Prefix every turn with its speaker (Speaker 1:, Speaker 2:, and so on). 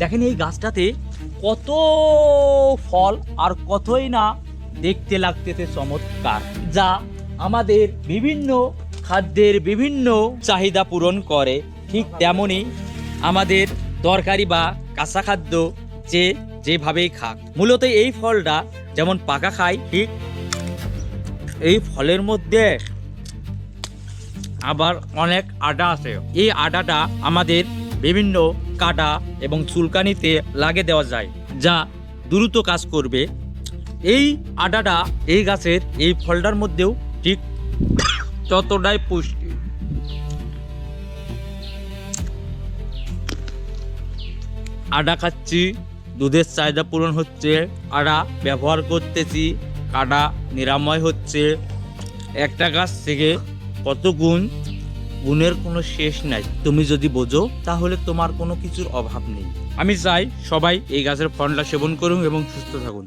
Speaker 1: দেখেন এই গাছটাতে কত ফল আর কতই না দেখতে লাগতেছে চমৎকার, যা আমাদের বিভিন্ন খাদ্যের বিভিন্ন চাহিদা পূরণ করে। ঠিক তেমনই আমাদের তরকারি বা কাঁচা খাদ্য যেভাবেই খাক, মূলত এই ফলটা যেমন পাকা খায়, ঠিক এই ফলের মধ্যে আবার অনেক আটা আছে। এই আটাটা আমাদের বিভিন্ন কাটা এবং চুলকানিতে লাগিয়ে দেওয়া যায়, যা দ্রুত কাজ করবে। এই আটাটা এই গাছের এই ফলটার মধ্যেও ঠিক ততটাই পুষ্টি। আটা খাচ্ছি, দুধের চাহিদা পূরণ হচ্ছে, আটা ব্যবহার করতেছি, কাটা নিরাময় হচ্ছে। একটা গাছ থেকে কত গুণের কোনো শেষ নাই। তুমি যদি বোঝো তাহলে তোমার কোনো কিছুর অভাব নেই। আমি চাই সবাই এই গাছের ফলটা সেবন করুন এবং সুস্থ থাকুন।